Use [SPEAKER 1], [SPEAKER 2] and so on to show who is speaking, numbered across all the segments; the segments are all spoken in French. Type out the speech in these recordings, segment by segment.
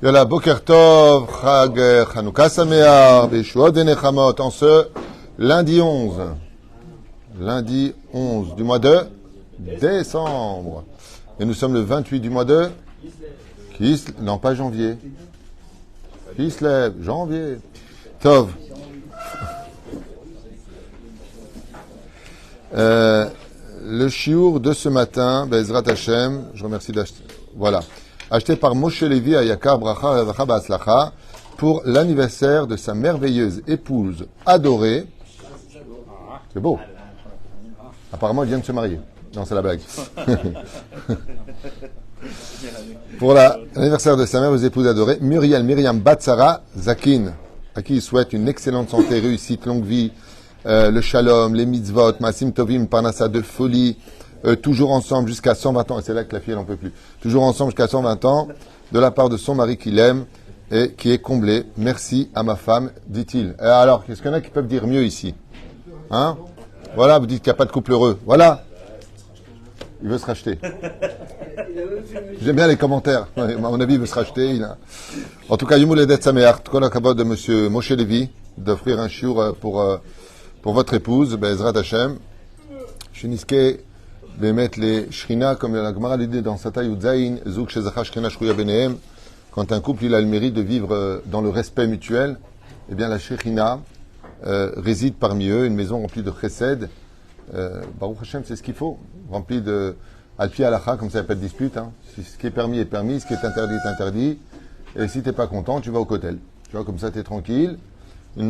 [SPEAKER 1] Yalla, Boker Tov, Chag Chanukah Sameach, Beshuot Venechamot, en ce lundi 11. Lundi 11 du mois de décembre. Et nous sommes le 28 du mois de non, pas janvier. Kislev, janvier. Tov. Le chiour de ce matin, Bezrat Hashem, je remercie d'acheter. Voilà. Acheté par Moshe Levi à Yakar Bracha Ravacha Ba'atzlacha pour l'anniversaire de sa merveilleuse épouse adorée. C'est beau. Apparemment, il vient de se marier. Non, c'est la blague. Pour l'anniversaire de sa merveilleuse épouse adorée, Myriam Batsara Zakin, à qui il souhaite une excellente santé, réussite, longue vie, le shalom, les mitzvot, Masim Tovim, Parnassa de folie, toujours ensemble jusqu'à 120 ans, et c'est là que la fille elle n'en peut plus, toujours ensemble jusqu'à 120 ans, de la part de son mari qui l'aime et qui est comblé. Merci à ma femme, dit-il. Et alors, est-ce qu'il y en a qui peuvent dire mieux ici? Hein? Voilà, vous dites qu'il n'y a pas de couple heureux. Voilà. Il veut se racheter. J'aime bien les commentaires. À mon avis, il veut se racheter. En tout cas, Yomul Edet Sameach, tout la kabod de monsieur Moshe Levi, d'offrir un chiour pour votre épouse, Bezrat Hashem. Sheniske, mettre les shrina, comme la Gemara l'idée dans Sata Yudzaïn, Zouk Shezacha Shrina Shruya Benehem, quand un couple il a le mérite de vivre dans le respect mutuel, eh bien la shrina réside parmi eux, une maison remplie de chesed. Baruch Hashem, c'est ce qu'il faut, rempli de alpi halacha, comme ça il n'y a pas de dispute. Hein. Ce qui est permis est permis, ce qui est interdit est interdit. Et si tu n'es pas content, tu vas au kotel. Tu vois, comme ça tu es tranquille,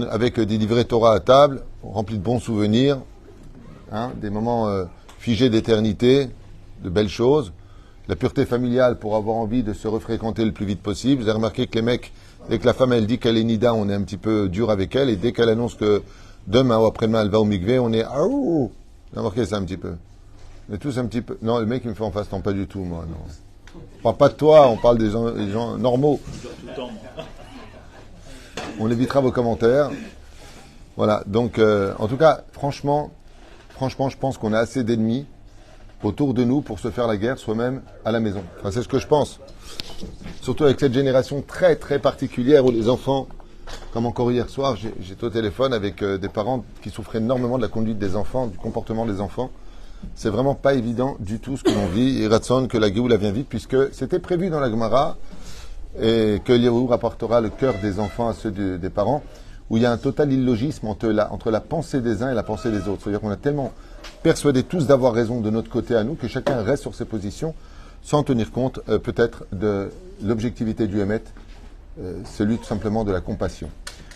[SPEAKER 1] avec des livrets Torah à table, remplis de bons souvenirs, hein, des moments figés d'éternité, de belles choses. La pureté familiale pour avoir envie de se refréquenter le plus vite possible. Vous avez remarqué que les mecs, dès que la femme elle dit qu'elle est nida, on est un petit peu dur avec elle, et dès qu'elle annonce que demain ou après-demain elle va au mikvé, on est aouh. Vous avez remarqué ça un petit peu. On est tous un petit peu. Non, le mec il me fait en face, non pas du tout, moi. Non. On parle pas de toi, on parle des gens normaux. On évitera vos commentaires. Voilà. Donc, en tout cas, franchement, je pense qu'on a assez d'ennemis autour de nous pour se faire la guerre soi-même à la maison. Enfin, c'est ce que je pense. Surtout avec cette génération très très particulière où les enfants, comme encore hier soir, j'étais au téléphone avec des parents qui souffraient énormément de la conduite des enfants, du comportement des enfants. C'est vraiment pas évident du tout ce que l'on vit. Et Ratson, que la Géoula vient vite, puisque c'était prévu dans la Gemara et que Eliyahu rapportera le cœur des enfants à ceux des parents, où il y a un total illogisme entre la pensée des uns et la pensée des autres. C'est-à-dire qu'on a tellement persuadé tous d'avoir raison de notre côté à nous que chacun reste sur ses positions sans tenir compte peut-être de l'objectivité du Hémet, celui tout simplement de la compassion.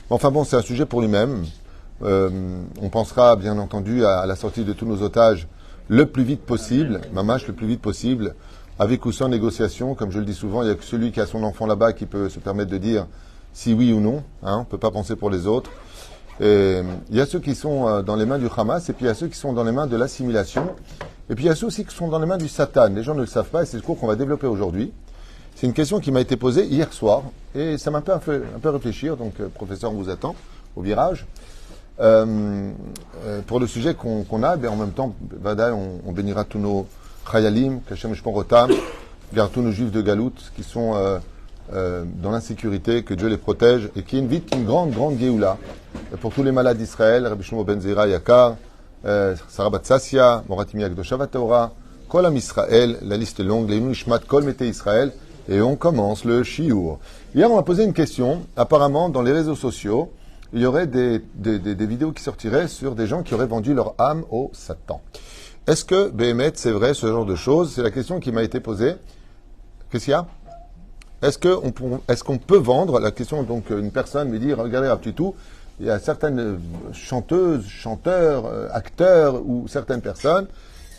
[SPEAKER 1] Enfin bon, c'est un sujet pour lui-même. On pensera bien entendu à la sortie de tous nos otages le plus vite possible, mamache le plus vite possible, avec ou sans négociation. Comme je le dis souvent, il n'y a que celui qui a son enfant là-bas qui peut se permettre de dire si oui ou non. Hein, on ne peut pas penser pour les autres. Et il y a ceux qui sont dans les mains du Hamas, et puis il y a ceux qui sont dans les mains de l'assimilation. Et puis il y a ceux aussi qui sont dans les mains du Satan. Les gens ne le savent pas, et c'est ce cours qu'on va développer aujourd'hui. C'est une question qui m'a été posée hier soir, et ça m'a un peu réfléchir. Donc, professeur, on vous attend au virage. Pour le sujet qu'on a, en même temps, Vadaï, on bénira tous nos Chayalim, Kashem Shporotam, garde tous nos juifs de Galout qui sont dans l'insécurité, que Dieu les protège, et qui invite une grande Géoula pour tous les malades d'Israël, Rabbi Shlomo Ben Zera Yakar, Sarah Bat Sassia, Moratimi Akdosha Torah, Kol Am Israël, la liste est longue, Leinu Ishmat Kol Mete Israël, et on commence le Shiur. Hier, on m'a posé une question. Apparemment, dans les réseaux sociaux, il y aurait des vidéos qui sortiraient sur des gens qui auraient vendu leur âme au Satan. Est-ce que, Béhémet, c'est vrai, ce genre de choses? C'est la question qui m'a été posée. Qu'est-ce qu'il y a? Est-ce qu'on peut vendre? La question, donc, une personne me dit, regardez, un petit tout, il y a certaines chanteuses, chanteurs, acteurs, ou certaines personnes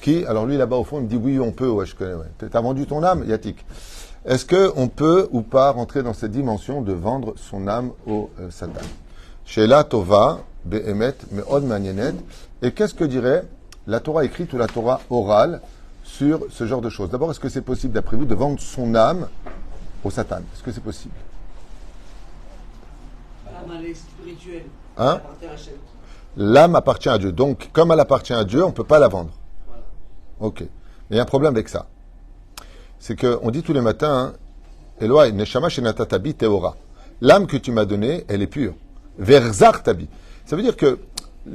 [SPEAKER 1] qui, alors lui, là-bas, au fond, il me dit, oui, on peut, ouais, je connais, ouais. T'as vendu ton âme, Yatik. Est-ce qu'on peut ou pas rentrer dans cette dimension de vendre son âme au Satan? Sheila Tova, Behemet, Me'od Manyenet. Et qu'est-ce que dirait la Torah écrite ou la Torah orale sur ce genre de choses? D'abord, est-ce que c'est possible, d'après vous, de vendre son âme au Satan? Est-ce que c'est possible?
[SPEAKER 2] L'âme, elle est spirituelle.
[SPEAKER 1] Hein?
[SPEAKER 2] Elle appartient à Hachem.
[SPEAKER 1] L'âme appartient à Dieu. Donc, comme elle appartient à Dieu, on ne peut pas la vendre.
[SPEAKER 2] Voilà.
[SPEAKER 1] Ok. Il y a un problème avec ça. C'est qu'on dit tous les matins, Eloi, Neshama Shenatatabi Teora. L'âme que tu m'as donnée, elle est pure. Verzar Tabi. Ça veut dire que,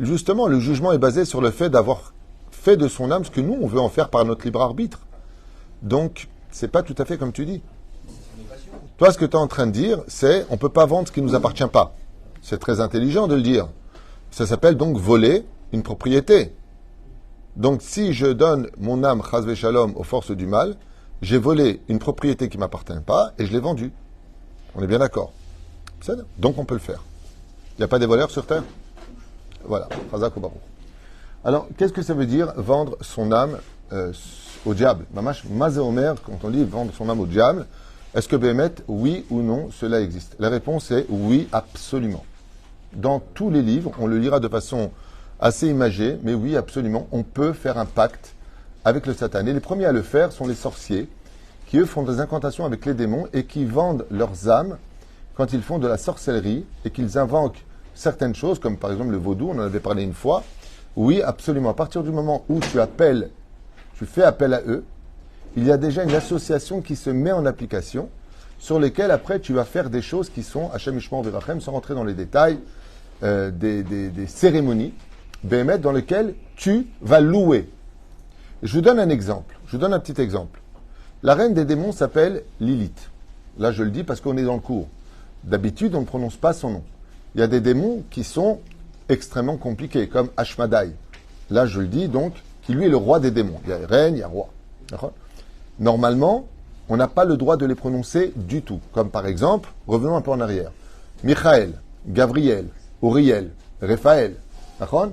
[SPEAKER 1] justement, le jugement est basé sur le fait d'avoir fait de son âme ce que nous, on veut en faire par notre libre arbitre. Donc, c'est pas tout à fait comme tu dis. Toi, ce que tu es en train de dire, c'est on ne peut pas vendre ce qui ne nous appartient pas. C'est très intelligent de le dire. Ça s'appelle donc voler une propriété. Donc, si je donne mon âme, chas shalom, aux forces du mal, j'ai volé une propriété qui ne m'appartient pas et je l'ai vendue. On est bien d'accord. Donc, on peut le faire. Il n'y a pas des voleurs sur Terre? Voilà. Chazak ou Baruch. Alors, qu'est-ce que ça veut dire vendre son âme au diable? Mamash, Mazé Omer, quand on dit vendre son âme au diable, est-ce que Béhémet, oui ou non, cela existe? La réponse est oui, absolument. Dans tous les livres, on le lira de façon assez imagée, mais oui, absolument, on peut faire un pacte avec le Satan. Et les premiers à le faire sont les sorciers, qui eux font des incantations avec les démons et qui vendent leurs âmes quand ils font de la sorcellerie et qu'ils invoquent certaines choses, comme par exemple le vaudou, on en avait parlé une fois. Oui, absolument. À partir du moment où tu fais appel à eux, il y a déjà une association qui se met en application, sur lesquelles après tu vas faire des choses qui sont, Hachem Ishmael Virachem, sans rentrer dans les détails, des cérémonies, Béhémet, dans lesquelles tu vas louer. Je vous donne un exemple. Je vous donne un petit exemple. La reine des démons s'appelle Lilith. Là, je le dis parce qu'on est dans le cours. D'habitude, on ne prononce pas son nom. Il y a des démons qui sont extrêmement compliqués, comme Ashmadai. Là, je le dis donc, qui lui est le roi des démons. Il y a reine, il y a roi. D'accord ? Normalement, on n'a pas le droit de les prononcer du tout. Comme par exemple, revenons un peu en arrière. Michael, Gabriel, Uriel, Raphaël. D'accord ?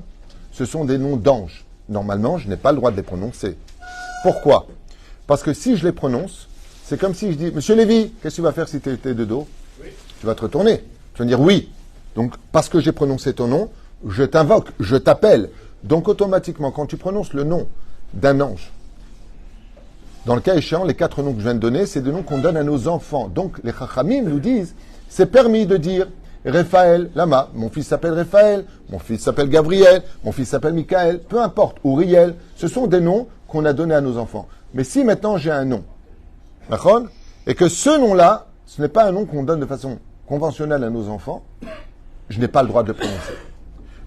[SPEAKER 1] Ce sont des noms d'anges. Normalement, je n'ai pas le droit de les prononcer. Pourquoi ? Parce que si je les prononce, c'est comme si je dis, Monsieur Lévy, qu'est-ce que tu vas faire si tu étais de dos ? Oui. Tu vas te retourner. Tu vas dire oui. Donc, parce que j'ai prononcé ton nom, je t'invoque, je t'appelle. Donc, automatiquement, quand tu prononces le nom d'un ange, dans le cas échéant, les 4 noms que je viens de donner, c'est des noms qu'on donne à nos enfants. Donc, les Chachamim nous disent, c'est permis de dire Raphaël, Lama, mon fils s'appelle Raphaël, mon fils s'appelle Gabriel, mon fils s'appelle Michael, peu importe, Uriel, ce sont des noms qu'on a donnés à nos enfants. Mais si maintenant j'ai un nom, d'accord, et que ce nom-là, ce n'est pas un nom qu'on donne de façon conventionnelle à nos enfants, je n'ai pas le droit de le prononcer.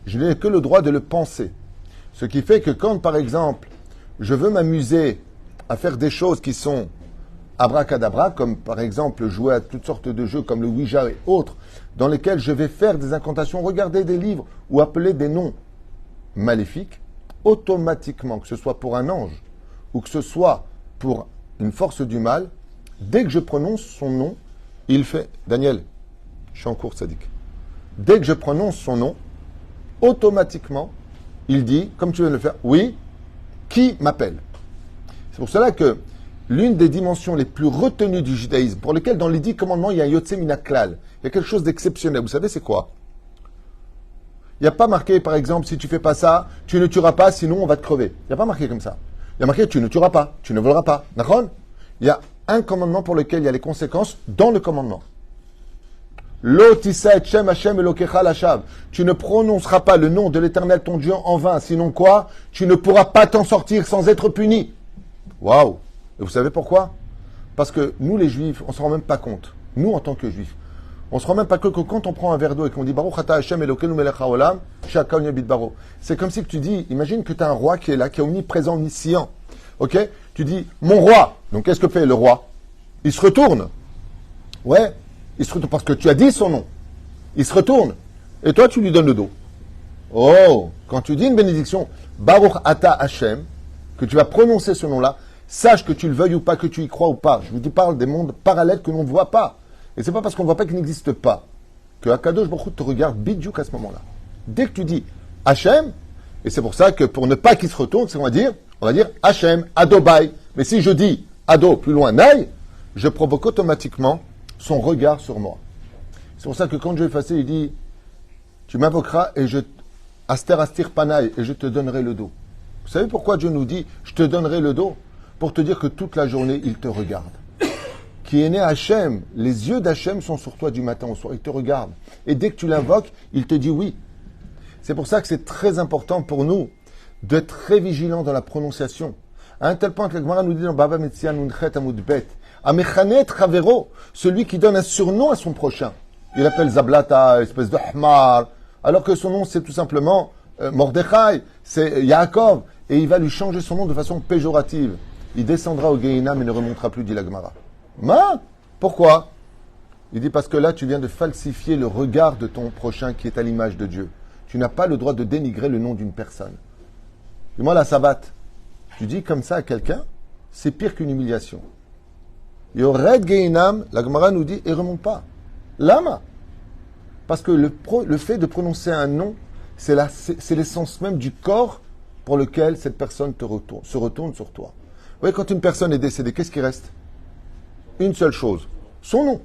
[SPEAKER 1] Je n'ai que le droit de le penser. Ce qui fait que quand, par exemple, je veux m'amuser à faire des choses qui sont abracadabra, comme par exemple jouer à toutes sortes de jeux comme le Ouija et autres, dans lesquels je vais faire des incantations, regarder des livres ou appeler des noms maléfiques, automatiquement, que ce soit pour un ange ou que ce soit pour une force du mal, dès que je prononce son nom, il fait... Daniel, je suis en cours, Sadiq. Dès que je prononce son nom, automatiquement, il dit, comme tu viens de le faire, oui, qui m'appelle? C'est pour cela que l'une des dimensions les plus retenues du judaïsme, pour lesquelles dans les 10 commandements, il y a un Yotse Minaklal, il y a quelque chose d'exceptionnel. Vous savez, c'est quoi? Il n'y a pas marqué, par exemple, si tu fais pas ça, tu ne tueras pas, sinon on va te crever. Il n'y a pas marqué comme ça. Il y a marqué, tu ne tueras pas, tu ne voleras pas. D'accord? Il y a un commandement pour lequel il y a les conséquences dans le commandement. Lo tisa et Shem Hashem Elokecha Lashav. Tu ne prononceras pas le nom de l'Éternel ton Dieu en vain, sinon quoi? Tu ne pourras pas t'en sortir sans être puni. Waouh! Et vous savez pourquoi? Parce que nous, les Juifs, on ne se rend même pas compte. Nous, en tant que Juifs, on ne se rend même pas compte que quand on prend un verre d'eau et qu'on dit Baruch Ata Hashem Elokeinu Melech Haolam, Shaka Unyabit Baro. C'est comme si que tu dis, imagine que tu as un roi qui est là, qui est omniprésent, omniscient. Ok? Tu dis, mon roi. Donc qu'est-ce que fait le roi? Il se retourne. Ouais, il se retourne parce que tu as dit son nom. Il se retourne. Et toi, tu lui donnes le dos. Oh, quand tu dis une bénédiction, Baruch Ata Hashem, que tu vas prononcer ce nom-là, sache que tu le veuilles ou pas, que tu y crois ou pas. Je vous parle des mondes parallèles que l'on ne voit pas. Et c'est pas parce qu'on ne voit pas qu'il n'existe pas que Akadosh Baruch Hu te regarde bidjouk à ce moment-là. Dès que tu dis Hachem, et c'est pour ça que pour ne pas qu'il se retourne, c'est qu'on va dire Hachem, Adobai. Mais si je dis Ado, plus loin, Naï, je provoque automatiquement son regard sur moi. C'est pour ça que quand Dieu est effacé, il dit tu m'invoqueras et Aster Astir Panaï, et je te donnerai le dos. Vous savez pourquoi Dieu nous dit je te donnerai le dos? Pour te dire que toute la journée, il te regarde. Qui est né Hachem, les yeux d'Hachem sont sur toi du matin au soir, il te regarde. Et dès que tu l'invoques, il te dit oui. C'est pour ça que c'est très important pour nous d'être très vigilants dans la prononciation. À un tel point que la Gemara nous dit dans Baba Metzia Nunchet Amud Bet, Amechanet Chavero, celui qui donne un surnom à son prochain. Il appelle Zablata, espèce de Hmar, alors que son nom c'est tout simplement Mordechai, c'est Yaakov, et il va lui changer son nom de façon péjorative. Il descendra au Gehinam et ne remontera plus, dit la Gemara. Ma? Pourquoi? Il dit parce que là tu viens de falsifier le regard de ton prochain qui est à l'image de Dieu. Tu n'as pas le droit de dénigrer le nom d'une personne. Dis-moi la sabbat. Tu dis comme ça à quelqu'un, c'est pire qu'une humiliation. Yored Gehinam, la Gemara nous dit, et remonte pas. Lama. Parce que le fait de prononcer un nom, c'est l'essence même du corps pour lequel cette personne se retourne sur toi. Vous voyez, quand une personne est décédée, qu'est-ce qui reste? Une seule chose, son nom.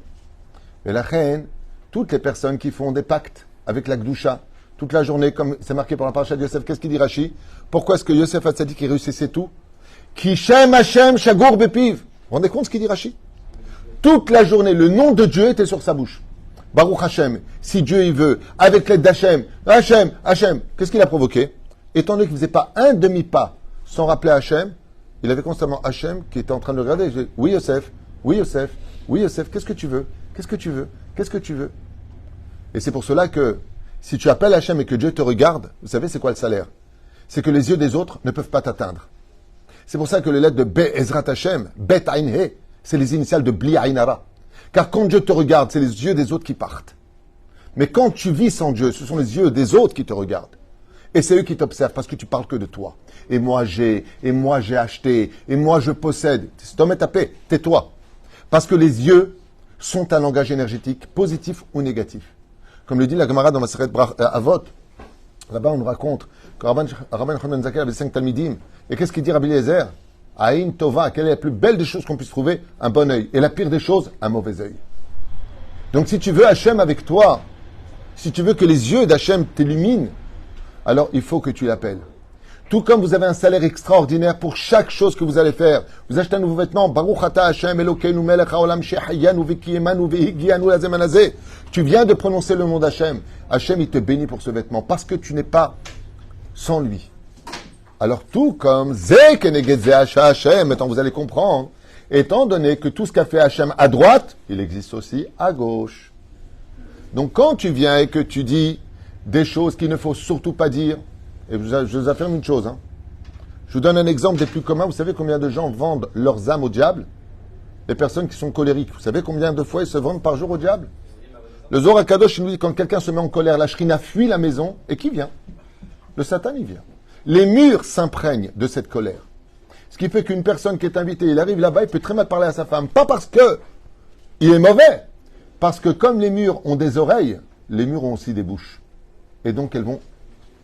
[SPEAKER 1] Et la reine, toutes les personnes qui font des pactes avec la Gdusha, toute la journée, comme c'est marqué par la paracha de Yosef, qu'est-ce qu'il dit Rashi? Pourquoi est-ce que Yosef Hatzadik qui réussissait tout? Ki Shem Hashem Shagour Bepiv. Vous vous rendez compte ce qu'il dit Rashi? Toute la journée, le nom de Dieu était sur sa bouche. Baruch Hashem, si Dieu il veut, avec l'aide d'Hachem, Hachem, Hachem. Qu'est-ce qu'il a provoqué? Étant donné qu'il ne faisait pas un demi-pas sans rappeler Hachem, il avait constamment Hachem qui était en train de le regarder. Il disait, oui Yosef, oui Yosef, oui Yosef, qu'est-ce que tu veux? Qu'est-ce que tu veux? Qu'est-ce que tu veux? Et c'est pour cela que si tu appelles Hachem et que Dieu te regarde, vous savez c'est quoi le salaire? C'est que les yeux des autres ne peuvent pas t'atteindre. C'est pour ça que les lettres de Be Ezrat Hachem, Bet Ain He, c'est les initiales de Bli Ainara. Car quand Dieu te regarde, c'est les yeux des autres qui partent. Mais quand tu vis sans Dieu, ce sont les yeux des autres qui te regardent. Et c'est eux qui t'observent parce que tu parles que de toi. Et moi j'ai acheté, et moi je possède. Cet homme est tapé, tais-toi. Parce que les yeux sont un langage énergétique, positif ou négatif. Comme le dit la Gemara dans Maseret Avot, là-bas on nous raconte que Rabban Yochanan Zakai avait 5 Talmidim. Et qu'est-ce qu'il dit Rabbi Eliezer? Aïn Tova, quelle est la plus belle des choses qu'on puisse trouver? Un bon œil. Et la pire des choses, un mauvais œil. Donc si tu veux Hachem avec toi, si tu veux que les yeux d'Hachem t'illuminent, alors il faut que tu l'appelles. Tout comme vous avez un salaire extraordinaire pour chaque chose que vous allez faire. Vous achetez un nouveau vêtement, Baruch Ata Hashem Elokeinu Melech Haolam Shehayanu Vekiyemanu Vehigianu Lazemanazeh. Tu viens de prononcer le nom d'Hachem. Hachem, il te bénit pour ce vêtement parce que tu n'es pas sans lui. Alors tout comme Ze Keneged Ze Hashem, maintenant vous allez comprendre, étant donné que tout ce qu'a fait Hachem à droite, il existe aussi à gauche. Donc quand tu viens et que tu dis des choses qu'il ne faut surtout pas dire, et je vous affirme une chose, je vous donne un exemple des plus communs. Vous savez combien de gens vendent leurs âmes au diable? Les personnes qui sont colériques. Vous savez combien de fois ils se vendent par jour au diable? Le Zohar Kadosh nous dit quand quelqu'un se met en colère, la shrina fuit la maison, et qui vient? Le Satan, il vient. Les murs s'imprègnent de cette colère. Ce qui fait qu'une personne qui est invitée, il arrive là-bas, il peut très mal parler à sa femme. Pas parce que il est mauvais, parce que comme les murs ont des oreilles, les murs ont aussi des bouches. Et donc elles vont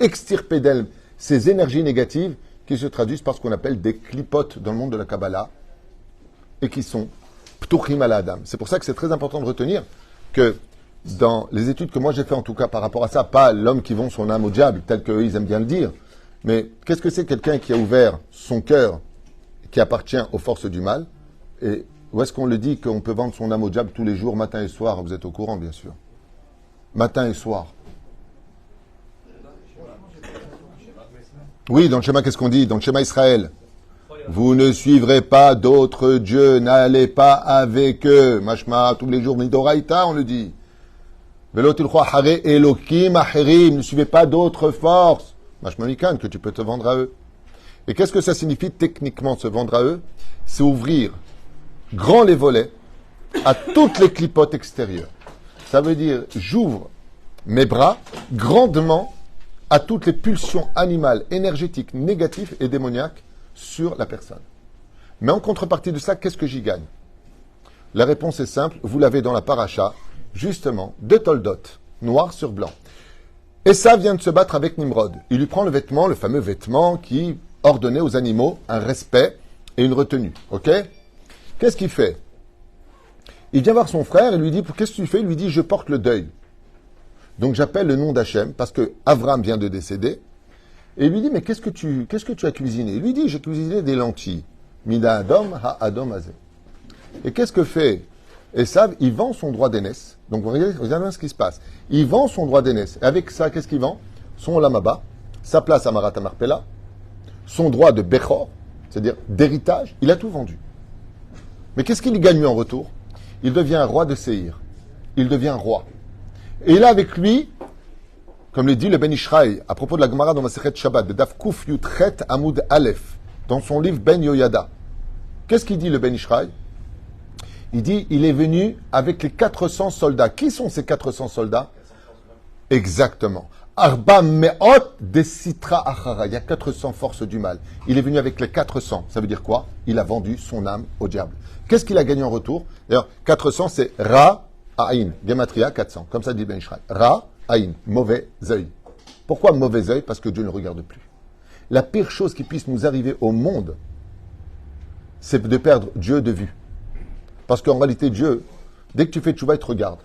[SPEAKER 1] extirper d'elles ces énergies négatives qui se traduisent par ce qu'on appelle des clipotes dans le monde de la Kabbalah et qui sont ptuchim ala adam. C'est pour ça que c'est très important de retenir que dans les études que moi j'ai fait en tout cas par rapport à ça, pas l'homme qui vend son âme au diable, tel qu'eux ils aiment bien le dire, mais qu'est-ce que c'est quelqu'un qui a ouvert son cœur, qui appartient aux forces du mal, et où est-ce qu'on le dit qu'on peut vendre son âme au diable tous les jours, matin et soir? Vous êtes au courant bien sûr. Matin et soir. Oui, dans le schéma, qu'est-ce qu'on dit? Dans le schéma Israël. Vous ne suivrez pas d'autres dieux, n'allez pas avec eux. Mashma, tous les jours, Midoraïta, on le dit. Velotilchua hare elokim acherim, ne suivez pas d'autres forces. Mashma mikan, que tu peux te vendre à eux. Et qu'est-ce que ça signifie techniquement, se vendre à eux? C'est ouvrir grand les volets à toutes les clipotes extérieures. Ça veut dire, j'ouvre mes bras grandement à toutes les pulsions animales, énergétiques, négatives et démoniaques sur la personne. Mais en contrepartie de ça, qu'est-ce que j'y gagne? La réponse est simple, vous l'avez dans la paracha, justement, de Toldot, noir sur blanc. Esav vient de se battre avec Nimrod. Il lui prend le vêtement, le fameux vêtement qui ordonnait aux animaux un respect et une retenue. Ok? Qu'est-ce qu'il fait? Il vient voir son frère et lui dit, qu'est-ce que tu fais? Il lui dit, je porte le deuil. Donc j'appelle le nom d'Hachem parce que Avram vient de décéder. Et il lui dit, mais qu'est-ce que tu as cuisiné? Il lui dit, j'ai cuisiné des lentilles. Mida Adom ha Adom Azeh. Et qu'est-ce que fait Esav? Il vend son droit d'aînesse. Donc regardez bien ce qui se passe. Il vend son droit d'aînesse. Et avec ça, qu'est-ce qu'il vend? Son lamaba, sa place à Marat Marpella, son droit de Bechor, c'est-à-dire d'héritage, il a tout vendu. Mais qu'est-ce qu'il gagne en retour? Il devient roi de Séhir. Il devient roi. Et il a avec lui, comme le dit le Ben Ishraï, à propos de la Gemara dans Masechet Shabbat, de Daf Kuf Yutchet Amud Aleph, dans son livre Ben Yoyada. Qu'est-ce qu'il dit le Ben Ishraï? Il dit, il est venu avec les 400 soldats. Qui sont ces 400 soldats? Exactement. Arba Me'ot de Sitra Achara. Il y a 400 forces du mal. Il est venu avec les 400. Ça veut dire quoi? Il a vendu son âme au diable. Qu'est-ce qu'il a gagné en retour? D'ailleurs, 400, c'est Ra Aïn. Gematria, 400. Comme ça dit Ben Ishraï. Ra Aïn. Mauvais œil. Pourquoi mauvais œil? Parce que Dieu ne regarde plus. La pire chose qui puisse nous arriver au monde, c'est de perdre Dieu de vue. Parce qu'en réalité, Dieu, dès que tu fais tchouva, il te regarde.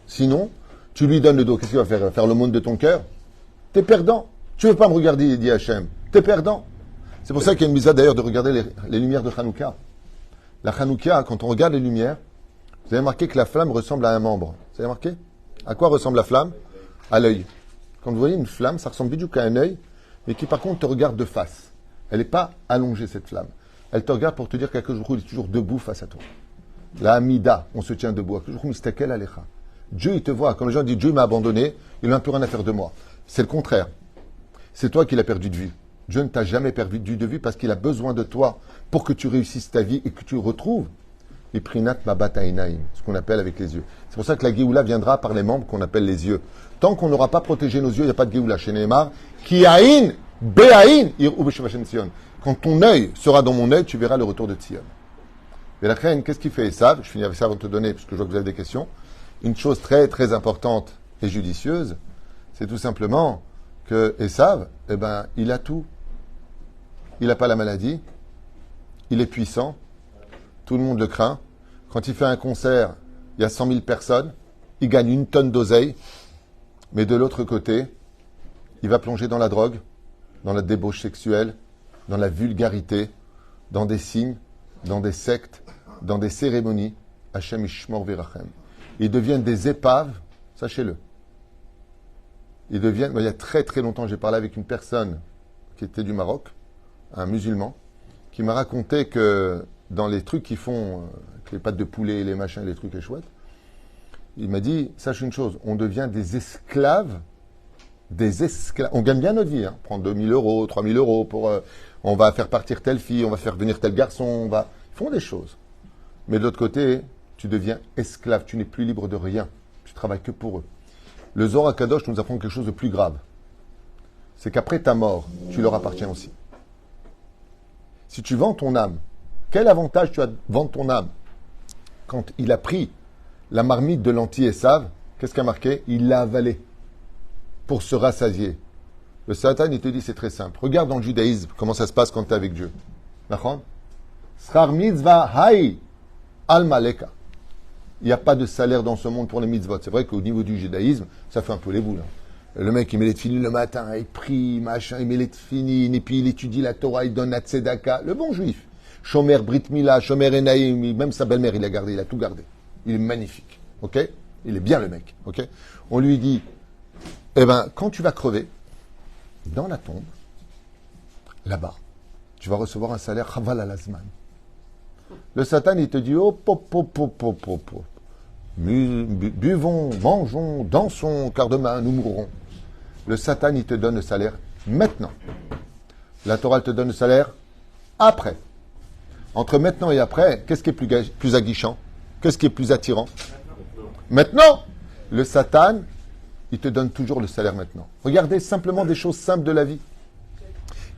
[SPEAKER 1] Sinon, tu lui donnes le dos. Qu'est-ce qu'il va faire? Faire le monde de ton cœur? T'es perdant. Tu ne veux pas me regarder, dit Hachem. T'es perdant. C'est pour ça qu'il y a une mise d'ailleurs de regarder les lumières de Hanouka. La Hanouka, quand on regarde les lumières, vous avez remarqué que la flamme ressemble à un membre. Vous avez remarqué? À quoi ressemble la flamme? À l'œil. Quand vous voyez une flamme, ça ressemble du coup à un œil, mais qui par contre te regarde de face. Elle n'est pas allongée, cette flamme. Elle te regarde pour te dire quelque chose, il est toujours debout face à toi. La Hamida, on se tient debout. Dieu, il te voit. Quand les gens disent Dieu m'a abandonné, il n'a plus rien à faire de moi. C'est le contraire. C'est toi qui l'as perdu de vue. Dieu ne t'a jamais perdu de vue parce qu'il a besoin de toi pour que tu réussisses ta vie et que tu retrouves les prinat mabatainaim, ce qu'on appelle avec les yeux. C'est pour ça que la Géoula viendra par les membres qu'on appelle les yeux. Tant qu'on n'aura pas protégé nos yeux, il n'y a pas de Géoula. Chez Neymar, ki aïn, be'aïn, ir'u b'shevachem Tzion. Quand ton œil sera dans mon œil, tu verras le retour de Tzion. Mais la reine, qu'est-ce qu'il fait Esav? Je finis avec ça avant de te donner, parce que je vois que vous avez des questions. Une chose très, très importante et judicieuse, c'est tout simplement que Esav, il a tout. Il n'a pas la maladie. Il est puissant. Tout le monde le craint. Quand il fait un concert, il y a 100 000 personnes. Il gagne 1 tonne d'oseille. Mais de l'autre côté, il va plonger dans la drogue, dans la débauche sexuelle, dans la vulgarité, dans des signes, dans des sectes, dans des cérémonies. Hachem Ishmor Virachem. Ils deviennent des épaves, sachez-le. Ils deviennent, il y a très très longtemps, j'ai parlé avec une personne qui était du Maroc, un musulman, qui m'a raconté que dans les trucs qu'ils font, les pâtes de poulet, les machins, les trucs, les chouettes, il m'a dit, sache une chose, on devient des esclaves. On gagne bien notre vie, hein. On prend 2 000 euros, 3 000 euros pour, on va faire partir telle fille, on va faire venir tel garçon, ils font des choses. Mais de l'autre côté, tu deviens esclave, tu n'es plus libre de rien, tu travailles que pour eux. Le Zohar Kadosh nous apprend quelque chose de plus grave. C'est qu'après ta mort, tu leur appartiens aussi. Si tu vends ton âme, quel avantage tu as de vendre ton âme? Quand il a pris la marmite de lentilles Esav, qu'est-ce qu'il a marqué? Il l'a avalée pour se rassasier. Le Satan, il te dit, c'est très simple. Regarde dans le judaïsme comment ça se passe quand tu es avec Dieu. D'accord? Schar mitzvah hay al maleka. Il n'y a pas de salaire dans ce monde pour les mitzvot. C'est vrai qu'au niveau du judaïsme, ça fait un peu les boules. Hein. Le mec, il met les tefilines le matin, il prie, machin, il met les tefilines, et puis il étudie la Torah, il donne la tzedaka. Le bon juif. Shomer Brit Mila, Shomer Enaïm, même sa belle-mère, il a gardé, il a tout gardé. Il est magnifique. Ok? Il est bien le mec. Ok? On lui dit, quand tu vas crever, dans la tombe, là-bas, tu vas recevoir un salaire Chaval al-Azman. Le Satan, il te dit, oh, buvons, mangeons, dansons, car demain nous mourrons. Le Satan, il te donne le salaire maintenant. La Torah, elle te donne le salaire après. Entre maintenant et après, qu'est-ce qui est plus aguichant? Qu'est-ce qui est plus attirant? Maintenant. Le Satan, il te donne toujours le salaire maintenant. Regardez simplement des choses simples de la vie.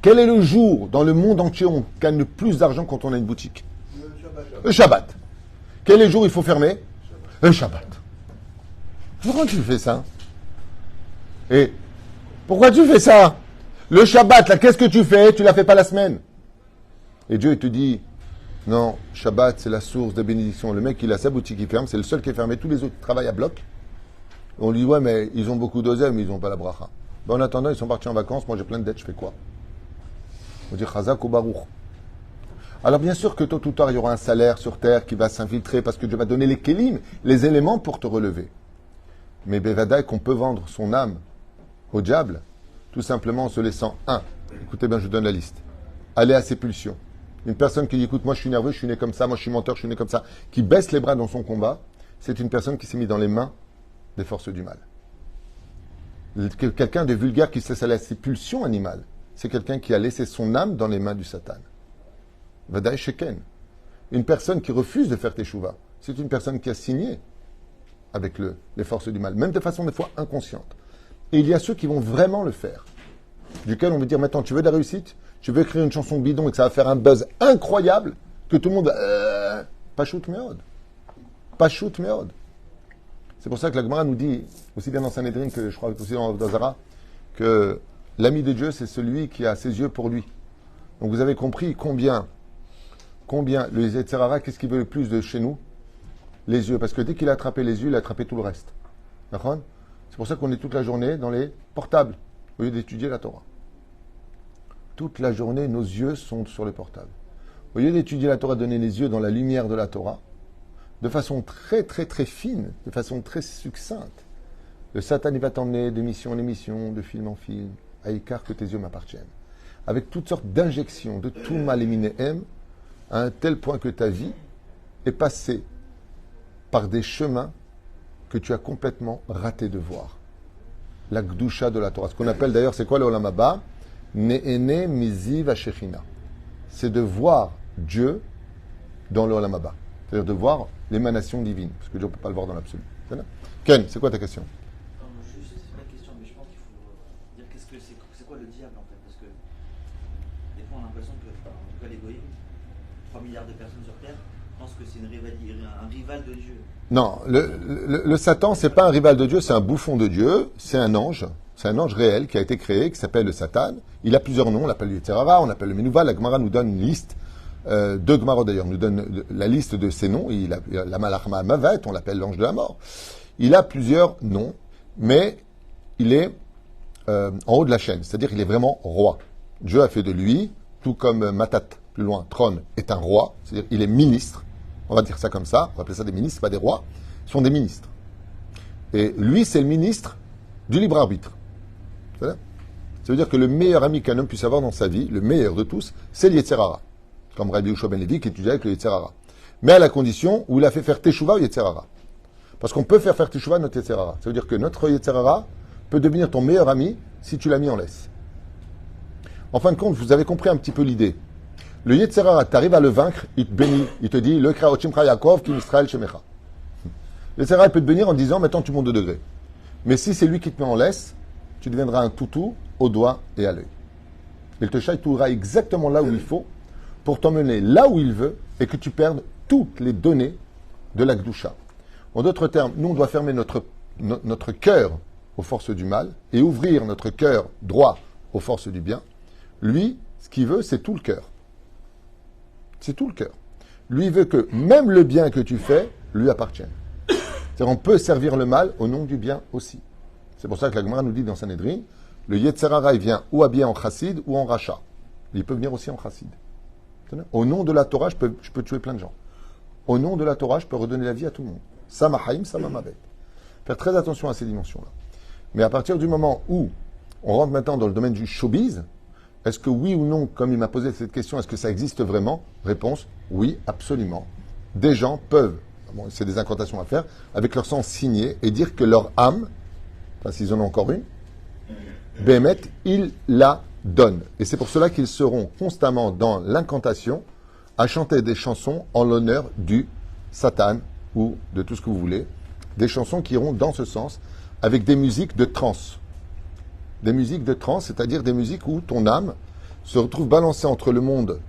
[SPEAKER 1] Quel est le jour dans le monde entier où on gagne le plus d'argent quand on a une boutique? Le Shabbat. Quel est le jour où il faut fermer? Le Shabbat. Pourquoi tu fais ça? Et pourquoi tu fais ça? Le Shabbat, là, qu'est-ce que tu fais? Tu ne la fais pas la semaine. Et Dieu, il te dit, non, Shabbat, c'est la source de bénédiction. Le mec, il a sa boutique, il ferme, c'est le seul qui est fermé. Tous les autres travaillent à bloc. On lui dit, ouais, mais ils ont beaucoup d'oseille, mais ils n'ont pas la bracha. En attendant, ils sont partis en vacances. Moi, j'ai plein de dettes, je fais quoi? On dit Chazak ou Baruch. Alors, bien sûr que tôt ou tard, il y aura un salaire sur terre qui va s'infiltrer parce que Dieu va donner les kélim, les éléments pour te relever. Mais Bevadaï, qu'on peut vendre son âme au diable, tout simplement en se laissant écoutez bien, je vous donne la liste. Aller à ses pulsions, Une personne qui dit, écoute, moi je suis nerveux, je suis né comme ça, moi je suis menteur, je suis né comme ça, qui baisse les bras dans son combat, c'est une personne qui s'est mise dans les mains des forces du mal. Quelqu'un de vulgaire qui se laisse aller à ses pulsions animales, c'est quelqu'un qui a laissé son âme dans les mains du Satan. Vadaï Sheken. Une personne qui refuse de faire teshuva, c'est une personne qui a signé avec les forces du mal, même de façon des fois inconsciente. Et il y a ceux qui vont vraiment le faire, duquel on veut dire maintenant, tu veux de la réussite, tu veux écrire une chanson bidon et que ça va faire un buzz incroyable, que tout le monde va... Pachout meod. Pachout meod. C'est pour ça que la Gemara nous dit, aussi bien dans Sanhedrin que je crois aussi dans Dazara, que l'ami de Dieu, c'est celui qui a ses yeux pour lui. Donc vous avez compris combien le Yetzer Hara, qu'est-ce qu'il veut le plus de chez nous? Les yeux. Parce que dès qu'il a attrapé les yeux, il a attrapé tout le reste. D'accord? C'est pour ça qu'on est toute la journée dans les portables, au lieu d'étudier la Torah. Toute la journée, nos yeux sont sur les portables. Au lieu d'étudier la Torah, donner les yeux dans la lumière de la Torah, de façon très très très fine, de façon très succincte, le Satan il va t'emmener d'émission en émission, de film en film, à écart que tes yeux m'appartiennent. Avec toutes sortes d'injections de tout mal éminéem, à un tel point que ta vie est passée par des chemins que tu as complètement raté de voir. La Gdusha de la Torah. Ce qu'on appelle d'ailleurs, c'est quoi le Olam Haba? Ne'ene miziv hashechina. C'est de voir Dieu dans le Olam Haba. C'est-à-dire de voir l'émanation divine. Parce que Dieu ne peut pas le voir dans l'absolu. Ken, c'est quoi ta question?
[SPEAKER 3] Non, juste, c'est pas une question, mais je pense qu'il faut dire c'est quoi le diable en fait? Parce que des fois on a l'impression que, en tout cas l'égoïsme, 3 milliards de personnes sur Terre pensent que c'est un rival de Dieu.
[SPEAKER 1] Non, le Satan, c'est pas un rival de Dieu, c'est un bouffon de Dieu, c'est un ange. C'est un ange réel qui a été créé, qui s'appelle le Satan. Il a plusieurs noms, on l'appelle le Yetzer Hara, on l'appelle le Menouva. La Gemara nous donne une liste, deux Gemarot d'ailleurs, nous donne la liste de ses noms. Il a la Malachma Mavet, on l'appelle l'ange de la mort. Il a plusieurs noms, mais il est en haut de la chaîne, c'est-à-dire qu'il est vraiment roi. Dieu a fait de lui, tout comme Matat, plus loin, trône, est un roi, c'est-à-dire il est ministre. On va dire ça comme ça, on va appeler ça des ministres, pas des rois. Ils sont des ministres. Et lui, c'est le ministre du libre arbitre. Ça veut dire que le meilleur ami qu'un homme puisse avoir dans sa vie, le meilleur de tous, c'est le Yetzer Hara. Comme Rabbi Yehoshua ben Levi qui étudiait avec le Yetzer Hara. Mais à la condition où il a fait faire Teshuvah au Yetzer Hara. Parce qu'on peut faire Teshuvah à notre Yetzer Hara. Ça veut dire que notre Yetzer Hara peut devenir ton meilleur ami si tu l'as mis en laisse. En fin de compte, vous avez compris un petit peu l'idée. Le Yetzer Hara, tu arrives à le vaincre, il te bénit. Il te dit, le Kraochimcha Yaakov, Kim Israël Shemecha. Le Yetzer Hara peut te bénir en disant, maintenant tu montes de degré. Mais si c'est lui qui te met en laisse, tu deviendras un toutou au doigt et à l'œil. Il te chahitoura exactement là où il faut pour t'emmener là où il veut et que tu perdes toutes les données de la Gdusha. En d'autres termes, nous, on doit fermer notre cœur aux forces du mal et ouvrir notre cœur droit aux forces du bien. Lui, ce qu'il veut, c'est tout le cœur. C'est tout le cœur. Lui veut que même le bien que tu fais lui appartienne. C'est-à-dire on peut servir le mal au nom du bien aussi. C'est pour ça que la Gemara nous dit dans Sanhedrin, le Yetzer Hara, il vient ou habillé en chassid ou en rachat. Il peut venir aussi en chassid. Au nom de la Torah, je peux tuer plein de gens. Au nom de la Torah, je peux redonner la vie à tout le monde. Sama haïm, sama mavet. Faire très attention à ces dimensions-là. Mais à partir du moment où on rentre maintenant dans le domaine du showbiz, est-ce que oui ou non, comme il m'a posé cette question, est-ce que ça existe vraiment? Réponse, oui, absolument. Des gens peuvent, bon, c'est des incantations à faire, avec leur sang signé et dire que leur âme, enfin s'ils en ont encore une, Béhémet, ils la donnent. Et c'est pour cela qu'ils seront constamment dans l'incantation à chanter des chansons en l'honneur du Satan ou de tout ce que vous voulez. Des chansons qui iront dans ce sens avec des musiques de trance. Des musiques de trance, c'est-à-dire des musiques où ton âme se retrouve balancée entre le monde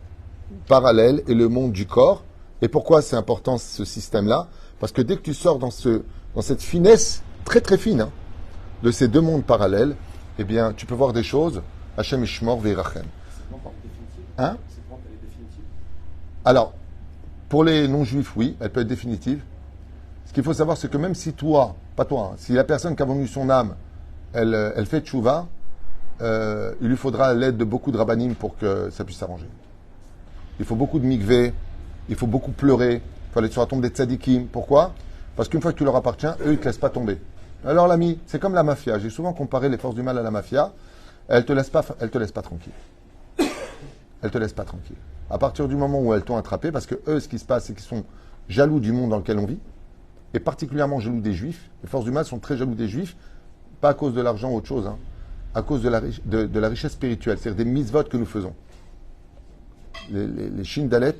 [SPEAKER 1] parallèle et le monde du corps. Et pourquoi c'est important ce système-là? Parce que dès que tu sors dans cette finesse très très fine de ces deux mondes parallèles, eh bien, tu peux voir des choses. Hachem Ishmor Ve'irachem. Hein? Alors, pour les non-juifs, oui, elle peut être définitive. Ce qu'il faut savoir, c'est que même si toi, pas toi, si la personne qui a vendu son âme, elle fait tchouva, il lui faudra l'aide de beaucoup de rabbanim pour que ça puisse s'arranger. Il faut beaucoup de mikvé, il faut beaucoup pleurer, il faut aller sur la tombe des tzadikim. Pourquoi? Parce qu'une fois que tu leur appartiens, eux, ils ne te laissent pas tomber. Alors l'ami, c'est comme la mafia. J'ai souvent comparé les forces du mal à la mafia. Elle te laisse pas tranquille. Elle te laisse pas tranquille. À partir du moment où elles t'ont attrapé, parce que eux, ce qui se passe, c'est qu'ils sont jaloux du monde dans lequel on vit, et particulièrement jaloux des Juifs. Les forces du mal sont très jaloux des Juifs, pas à cause de l'argent ou autre chose, hein, à cause de la richesse spirituelle, c'est-à-dire des mitzvot que nous faisons. Les Shindalet,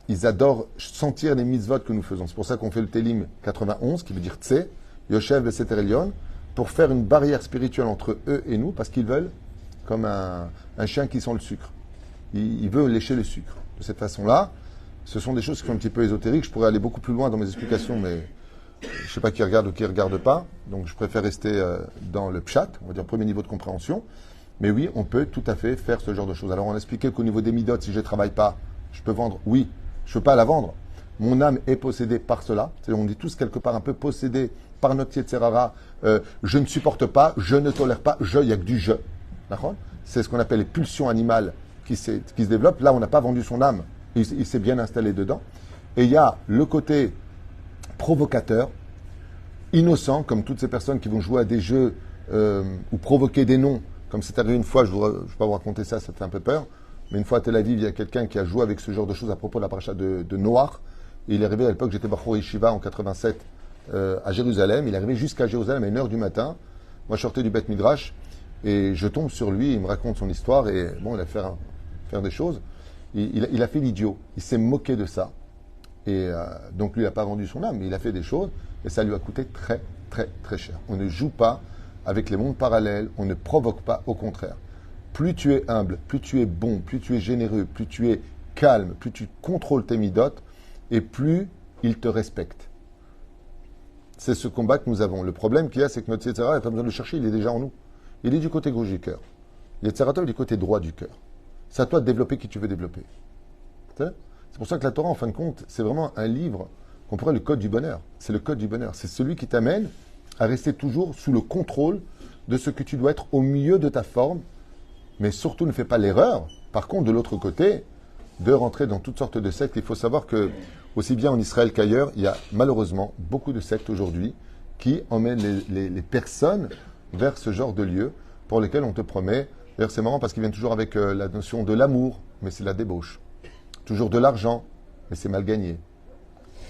[SPEAKER 1] ils adorent sentir les mitzvot que nous faisons. C'est pour ça qu'on fait le Télim 91, qui veut dire Tse, Yoshev Beseter Elyon, pour faire une barrière spirituelle entre eux et nous, parce qu'ils veulent, comme un chien qui sent le sucre. Il veut lécher le sucre. De cette façon-là, ce sont des choses qui sont un petit peu ésotériques. Je pourrais aller beaucoup plus loin dans mes explications, mais je ne sais pas qui regarde ou qui ne regarde pas. Donc je préfère rester dans le pshat, on va dire premier niveau de compréhension. Mais oui, on peut tout à fait faire ce genre de choses. Alors on a expliqué qu'au niveau des midot, si je ne travaille pas, je peux vendre. Oui, je ne peux pas la vendre. Mon âme est possédée par cela. C'est-à-dire, on est tous quelque part un peu possédés par notre Yetzerara. Je ne supporte pas, je ne tolère pas, il n'y a que du je. D'accord ? C'est ce qu'on appelle les pulsions animales qui se développent. Là, on n'a pas vendu son âme. Il s'est bien installé dedans. Et il y a le côté provocateur, innocent, comme toutes ces personnes qui vont jouer à des jeux ou provoquer des noms. Comme c'est arrivé une fois, je ne vais pas vous raconter ça, ça fait un peu peur. Mais une fois à Tel Aviv, il y a quelqu'un qui a joué avec ce genre de choses à propos de la paracha de Noach. Et il est arrivé à l'époque, j'étais Bachor Yeshiva en 87 à Jérusalem. Il est arrivé jusqu'à Jérusalem à 1h du matin. Moi, je sortais du Beth Midrash et je tombe sur lui. Il me raconte son histoire et bon, il a fait faire des choses. Il a fait l'idiot. Il s'est moqué de ça. Et donc, lui, il n'a pas vendu son âme, mais il a fait des choses et ça lui a coûté très, très, très cher. On ne joue pas avec les mondes parallèles. On ne provoque pas, au contraire. Plus tu es humble, plus tu es bon, plus tu es généreux, plus tu es calme, plus tu contrôles tes midotes, et plus il te respecte. C'est ce combat que nous avons. Le problème qu'il y a, c'est que notre Yetzirah, il n'a pas besoin de le chercher, il est déjà en nous. Il est du côté gauche du cœur. Yetzirah est du côté droit du cœur. C'est à toi de développer qui tu veux développer. C'est pour ça que la Torah, en fin de compte, c'est vraiment un livre qu'on pourrait le code du bonheur. C'est le code du bonheur. C'est celui qui t'amène à rester toujours sous le contrôle de ce que tu dois être au milieu de ta forme. Mais surtout, ne fais pas l'erreur, par contre, de l'autre côté, de rentrer dans toutes sortes de sectes. Il faut savoir que, aussi bien en Israël qu'ailleurs, il y a malheureusement beaucoup de sectes aujourd'hui qui emmènent les personnes vers ce genre de lieux pour lesquels on te promet. D'ailleurs, c'est marrant parce qu'ils viennent toujours avec la notion de l'amour, mais c'est la débauche. Toujours de l'argent, mais c'est mal gagné.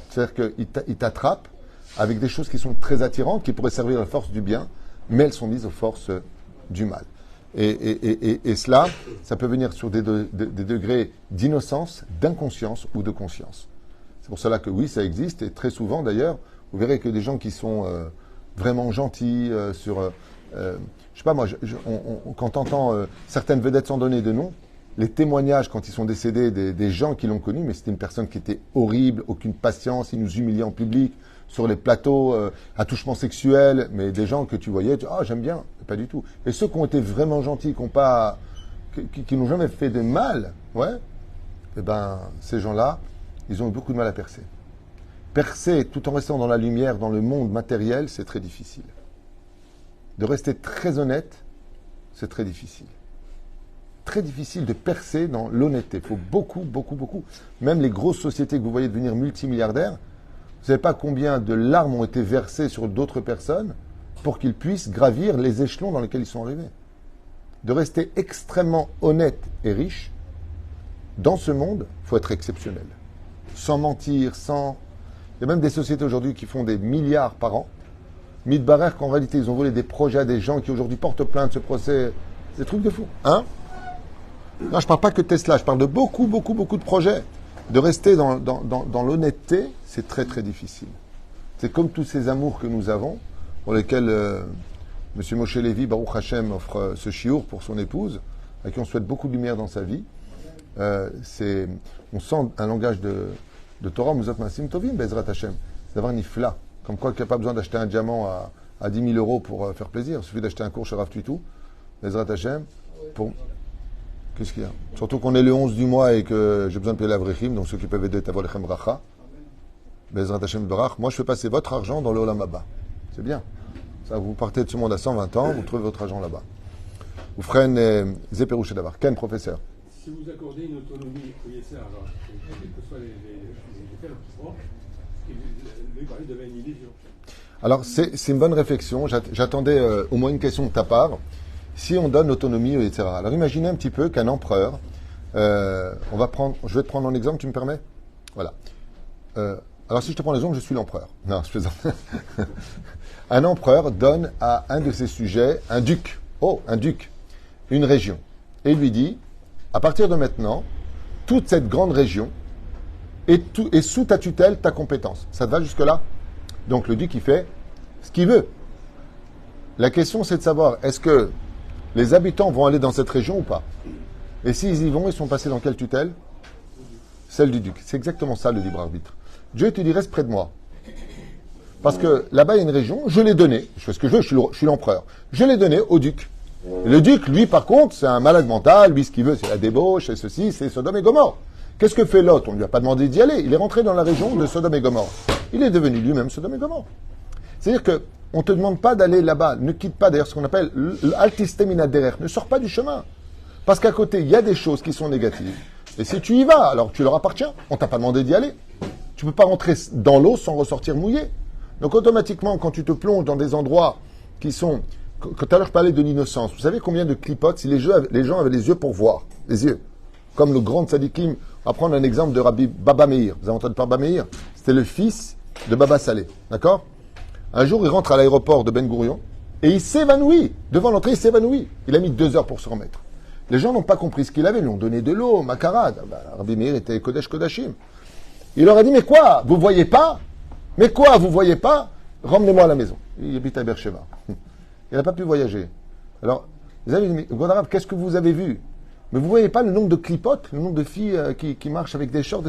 [SPEAKER 1] C'est-à-dire qu'ils t'attrapent avec des choses qui sont très attirantes, qui pourraient servir à la force du bien, mais elles sont mises aux forces du mal. Et cela, ça peut venir sur des degrés d'innocence, d'inconscience ou de conscience. C'est pour cela que oui, ça existe. Et très souvent, d'ailleurs, vous verrez que des gens qui sont vraiment gentils je sais pas moi, quand on entend certaines vedettes sans donner de nom, les témoignages quand ils sont décédés des gens qui l'ont connu, mais c'était une personne qui était horrible, aucune patience, il nous humiliait en public, sur les plateaux, attouchement sexuel, mais des gens que tu voyais, j'aime bien, pas du tout. Et ceux qui ont été vraiment gentils, qui n'ont jamais fait de mal, eh ben, ces gens-là, ils ont eu beaucoup de mal à percer. Percer tout en restant dans la lumière, dans le monde matériel, c'est très difficile. De rester très honnête, c'est très difficile. Très difficile de percer dans l'honnêteté. Il faut beaucoup, beaucoup, beaucoup. Même les grosses sociétés que vous voyez devenir multimilliardaires, vous ne savez pas combien de larmes ont été versées sur d'autres personnes pour qu'ils puissent gravir les échelons dans lesquels ils sont arrivés. De rester extrêmement honnête et riche, dans ce monde, il faut être exceptionnel. Sans mentir, Il y a même des sociétés aujourd'hui qui font des milliards par an. Midbarer qu'en réalité, ils ont volé des projets à des gens qui aujourd'hui portent plainte, ce procès. C'est des trucs de fou. Hein? Non, je ne parle pas que de Tesla, je parle de beaucoup, beaucoup, beaucoup de projets. De rester dans l'honnêteté, c'est très, très difficile. C'est comme tous ces amours que nous avons, pour lesquels M. Moshe Levi, Baruch Hashem, offre ce chiour pour son épouse, à qui on souhaite beaucoup de lumière dans sa vie. On sent un langage de Torah, Muzot Masim Tovim, Bezrat Hashem. C'est d'avoir une ifla. Comme quoi, qu'il n'y a pas besoin d'acheter un diamant à 10 000 euros pour faire plaisir. Il suffit d'acheter un cours chez Rav Tuitou, Bezrat Hashem, pour... Qu'est-ce qu'il y a? Surtout qu'on est le 11 du mois et que j'ai besoin de payer l'Avrechim, donc ceux qui peuvent aider Tavolechem Bracha. Bezrat Hashem Barach. Moi, je fais passer votre argent dans le Olam Haba. C'est bien. Ça, vous partez de ce monde à 120 ans, vous trouvez votre argent là-bas. Vous ferez Zéperouche d'abord. Ken, professeur.
[SPEAKER 4] Si vous accordez une autonomie au Yetzer, alors, quels que soient les faits qui font, lui parler devient une illusion.
[SPEAKER 1] Alors, c'est une bonne réflexion. J'attendais au moins une question de ta part. Si on donne l'autonomie au Yetzer Hara. Alors, imaginez un petit peu qu'un empereur Je vais te prendre un exemple, tu me permets? Voilà. Alors si je te prends l'exemple, je suis l'empereur. Non, je plaisante. Un empereur donne à un de ses sujets un duc. Oh, un duc. Une région. Et il lui dit, à partir de maintenant, toute cette grande région est sous ta tutelle, ta compétence. Ça te va jusque-là? Donc le duc, il fait ce qu'il veut. La question, c'est de savoir, est-ce que les habitants vont aller dans cette région ou pas? Et s'ils y vont, ils sont passés dans quelle tutelle? Celle du duc. C'est exactement ça, le libre arbitre. Dieu te dit, reste près de moi. Parce que là-bas, il y a une région, je l'ai donnée. Je fais ce que je veux, je suis l'empereur. Je l'ai donnée au duc. Et le duc, lui, par contre, c'est un malade mental. Lui, ce qu'il veut, c'est la débauche, c'est ceci, c'est Sodome et Gomorrhe. Qu'est-ce que fait Lot? On ne lui a pas demandé d'y aller. Il est rentré dans la région de Sodome et Gomorrhe. Il est devenu lui-même Sodome et Gomorrhe. C'est-à-dire qu'on ne te demande pas d'aller là-bas. Ne quitte pas d'ailleurs ce qu'on appelle l'altistemina derer. Ne sors pas du chemin. Parce qu'à côté, il y a des choses qui sont négatives. Et si tu y vas, alors tu leur appartiens. On t'a pas demandé d'y aller. Tu ne peux pas rentrer dans l'eau sans ressortir mouillé. Donc automatiquement, quand tu te plonges dans des endroits qui sont... Tout à l'heure, je parlais de l'innocence. Vous savez combien de clipotes, si les gens avaient les yeux pour voir, les yeux. Comme le grand tzadikim, on va prendre un exemple de Rabbi Baba Meir. Vous avez entendu parler de Baba Meir? C'était le fils de Baba Saleh. D'accord? Un jour, il rentre à l'aéroport de Ben Gurion et il s'évanouit. Devant l'entrée, il s'évanouit. Il a mis 2 heures pour se remettre. Les gens n'ont pas compris ce qu'il avait. Ils lui ont donné de l'eau, macarade. Rabbi Meir était Kodesh Kodashim. Il leur a dit, mais quoi? Vous voyez pas? Mais quoi? Vous voyez pas? Ramenez-moi à la maison. Il habite à Beersheba. Il n'a pas pu voyager. Alors, vous avez dit, mais Godarav, qu'est-ce que vous avez vu? Mais vous ne voyez pas le nombre de clipotes, le nombre de filles qui marchent avec des shorts?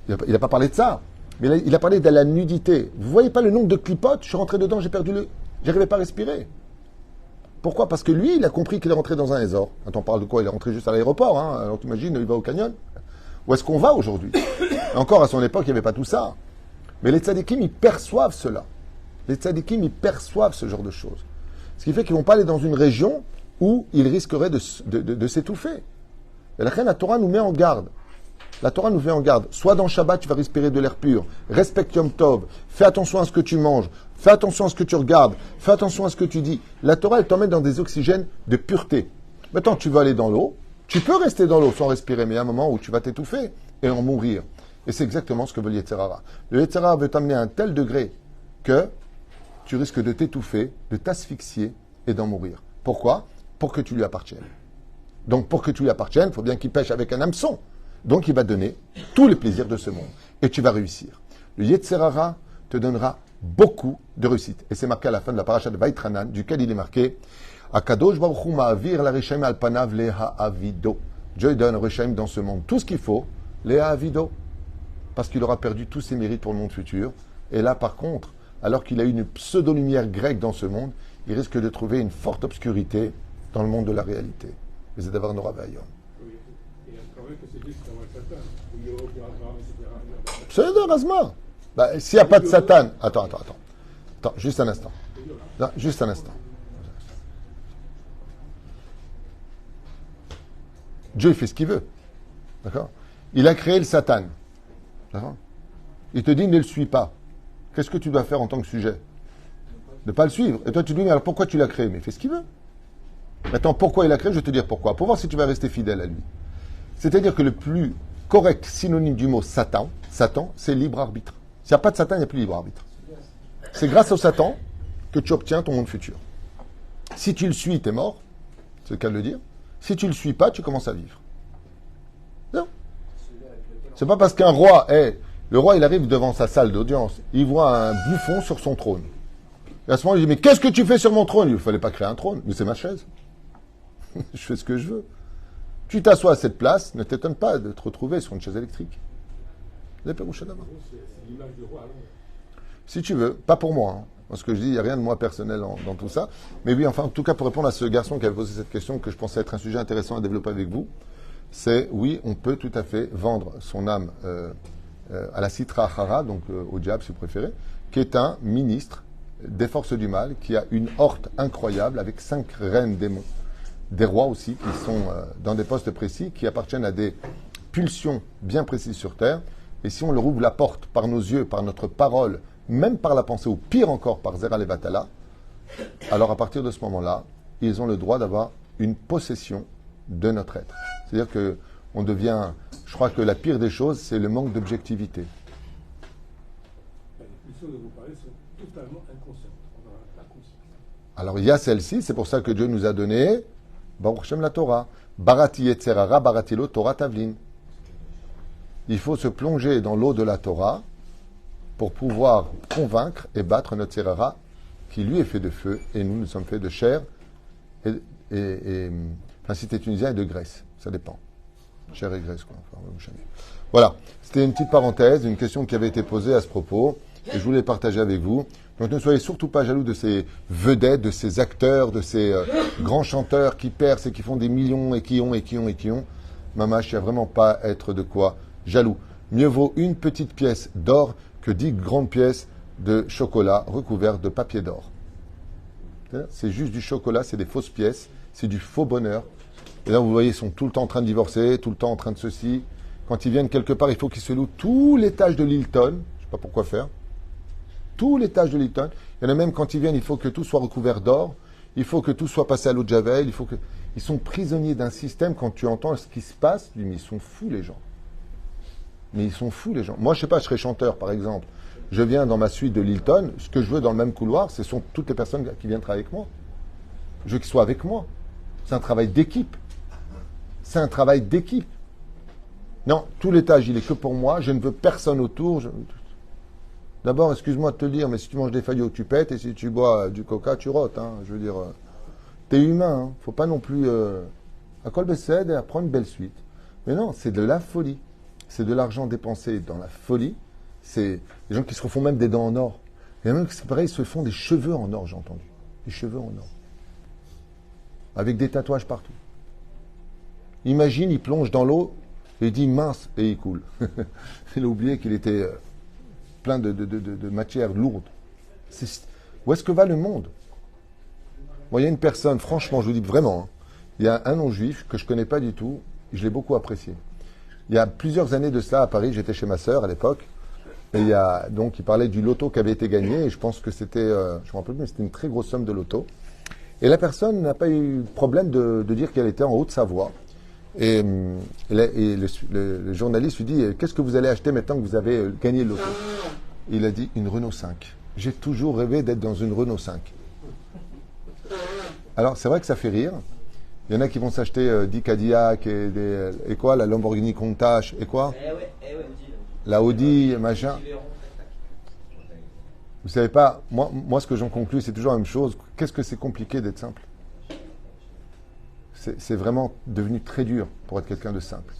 [SPEAKER 1] Il n'a pas parlé de ça. Mais il a parlé de la nudité. Vous ne voyez pas le nombre de clipotes? Je suis rentré dedans, j'arrivais pas à respirer. Pourquoi? Parce que lui, il a compris qu'il est rentré dans un Ésor. Quand on parle de quoi? Il est rentré juste à l'aéroport. Hein. Alors t'imagines, il va au canyon. Où est-ce qu'on va aujourd'hui? Encore à son époque, il n'y avait pas tout ça. Mais les tzadikim, ils perçoivent cela. Les tzadikim, ils perçoivent ce genre de choses. Ce qui fait qu'ils ne vont pas aller dans une région où ils risqueraient de s'étouffer. Et la Torah nous met en garde. La Torah nous met en garde. Soit dans Shabbat, tu vas respirer de l'air pur. Respecte Yom Tov. Fais attention à ce que tu manges. Fais attention à ce que tu regardes. Fais attention à ce que tu dis. La Torah, elle t'emmène dans des oxygènes de pureté. Maintenant, tu vas aller dans l'eau. Tu peux rester dans l'eau sans respirer, mais il y a un moment où tu vas t'étouffer et en mourir. Et c'est exactement ce que veut le Yetzer Hara. Le Yetzer Hara veut t'amener à un tel degré que tu risques de t'étouffer, de t'asphyxier et d'en mourir. Pourquoi? Pour que tu lui appartiennes. Donc, pour que tu lui appartiennes, il faut bien qu'il pêche avec un hameçon. Donc, il va donner tous les plaisirs de ce monde. Et tu vas réussir. Le Yetzer Hara te donnera beaucoup de réussite. Et c'est marqué à la fin de la paracha de Vaïtranan, duquel il est marqué Akadosh Baruch Hu ma'avir la Reshaim al panav leha avido. Dieu donne au Reshaim dans ce monde tout ce qu'il faut, leha avido. Parce qu'il aura perdu tous ses mérites pour le monde futur. Et là, par contre, alors qu'il a eu une pseudo-lumière grecque dans ce monde, il risque de trouver une forte obscurité dans le monde de la réalité. Et c'est d'avoir Nora Vayom. C'est de Razma. S'il n'y a pas de Satan. Attends, juste un instant. Non, juste un instant. Dieu, il fait ce qu'il veut. D'accord? Il a créé le Satan. D'accord? Il te dit, ne le suis pas. Qu'est-ce que tu dois faire en tant que sujet? Ne pas le suivre. Et toi, tu te dis, mais alors pourquoi tu l'as créé? Mais il fait ce qu'il veut. Maintenant, pourquoi il l'a créé? Je vais te dire pourquoi. Pour voir si tu vas rester fidèle à lui. C'est-à-dire que le plus correct synonyme du mot Satan, c'est libre arbitre. S'il n'y a pas de Satan, il n'y a plus libre arbitre. C'est grâce au Satan que tu obtiens ton monde futur. Si tu le suis, tu es mort. C'est le cas de le dire. Si tu ne le suis pas, tu commences à vivre. Non. C'est pas parce qu'un roi le roi, il arrive devant sa salle d'audience, il voit un bouffon sur son trône. Et à ce moment, il dit, mais qu'est-ce que tu fais sur mon trône? Il ne fallait pas créer un trône, mais c'est ma chaise. Je fais ce que je veux. Tu t'assois à cette place, ne t'étonne pas de te retrouver sur une chaise électrique. Si tu veux, pas pour moi. Hein. Parce que je dis, il n'y a rien de moi personnel dans tout ça. Mais oui, enfin, en tout cas, pour répondre à ce garçon qui avait posé cette question, que je pensais être un sujet intéressant à développer avec vous, c'est, oui, on peut tout à fait vendre son âme à la Sitra Achara, donc au diable si vous préférez, qui est un ministre des forces du mal, qui a une horte incroyable avec 5 reines démons, des rois aussi, qui sont dans des postes précis, qui appartiennent à des pulsions bien précises sur Terre. Et si on leur ouvre la porte par nos yeux, par notre parole, même par la pensée, ou pire encore par Zera Levatala, alors à partir de ce moment-là, ils ont le droit d'avoir une possession de notre être. C'est-à-dire que on devient... Je crois que la pire des choses, c'est le manque d'objectivité.
[SPEAKER 4] Les pulsions dont vous parlez sont totalement inconscientes. On n'en a pas conscience.
[SPEAKER 1] Alors il y a celle-ci, c'est pour ça que Dieu nous a donné Baruch Shem la Torah. Barati Yetzerara, Barati lo Torah Tavlin. Il faut se plonger dans l'eau de la Torah pour pouvoir convaincre et battre notre Tzerara qui lui est fait de feu et nous sommes faits de chair enfin si t'es tunisien et de graisse, ça dépend. Chair et graisse quoi. Enfin, voilà, c'était une petite parenthèse, une question qui avait été posée à ce propos et je voulais partager avec vous. Donc ne soyez surtout pas jaloux de ces vedettes, de ces acteurs, de ces grands chanteurs qui percent et qui font des millions et qui ont. Mamache, il n'y a vraiment pas à être de quoi jaloux. Mieux vaut une petite pièce d'or que 10 grandes pièces de chocolat recouvertes de papier d'or. C'est juste du chocolat, c'est des fausses pièces, c'est du faux bonheur. Et là, vous voyez, ils sont tout le temps en train de divorcer, tout le temps en train de ceci. Quand ils viennent quelque part, il faut qu'ils se louent tout l'étage de l'Hilton. Je ne sais pas pourquoi faire. Tout l'étage de l'Hilton. Il y en a même, quand ils viennent, il faut que tout soit recouvert d'or. Il faut que tout soit passé à l'eau de Javel. Ils sont prisonniers d'un système. Quand tu entends ce qui se passe, tu dis, mais ils sont fous, les gens. Mais ils sont fous, les gens. Moi, je sais pas, je serais chanteur, par exemple. Je viens dans ma suite de l'Hilton. Ce que je veux dans le même couloir, ce sont toutes les personnes qui viennent travailler avec moi. Je veux qu'ils soient avec moi. C'est un travail d'équipe. C'est un travail d'équipe. Non, tout l'étage, il est que pour moi. Je ne veux personne autour. D'abord, excuse-moi de te le dire, mais si tu manges des faillots, tu pètes. Et si tu bois du coca, tu rotes. Hein. Je veux dire, t'es humain. Hein. Faut pas non plus... à Kol Besed et à prendre une belle suite. Mais non, c'est de la folie. C'est de l'argent dépensé dans la folie. C'est des gens qui se refont même des dents en or. Il y a même qui, c'est pareil, ils se font des cheveux en or, j'ai entendu. Des cheveux en or. Avec des tatouages partout. Imagine, il plonge dans l'eau et il dit mince et il coule. Il a oublié qu'il était plein de matière lourde. Où est-ce que va le monde? Moi, il y a une personne, franchement, je vous dis vraiment, hein, il y a un non-juif que je ne connais pas du tout, je l'ai beaucoup apprécié. Il y a plusieurs années de cela à Paris, j'étais chez ma sœur à l'époque, et il parlait du loto qui avait été gagné, et je pense que c'était, je ne me rappelle plus, mais c'était une très grosse somme de loto. Et la personne n'a pas eu problème de dire qu'elle était en Haute-Savoie. Et le journaliste lui dit, qu'est-ce que vous allez acheter maintenant que vous avez gagné le loto? Il a dit, une Renault 5. J'ai toujours rêvé d'être dans une Renault 5. Alors, c'est vrai que ça fait rire. Il y en a qui vont s'acheter 10 Cadillac et quoi, la Lamborghini Countach et quoi la Audi, machin. Vous savez pas, moi ce que j'en conclus, c'est toujours la même chose. Qu'est-ce que c'est compliqué d'être simple? C'est vraiment devenu très dur pour être quelqu'un de simple.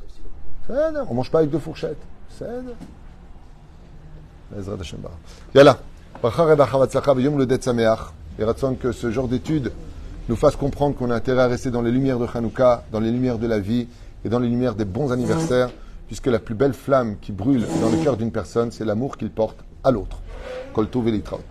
[SPEAKER 1] On mange pas avec 2 fourchettes. Yalla. Et ratson que ce genre d'études nous fasse comprendre qu'on a intérêt à rester dans les lumières de Hanouka, dans les lumières de la vie et dans les lumières des bons anniversaires, puisque la plus belle flamme qui brûle dans le cœur d'une personne, c'est l'amour qu'il porte à l'autre. Kol Tov et Litraot.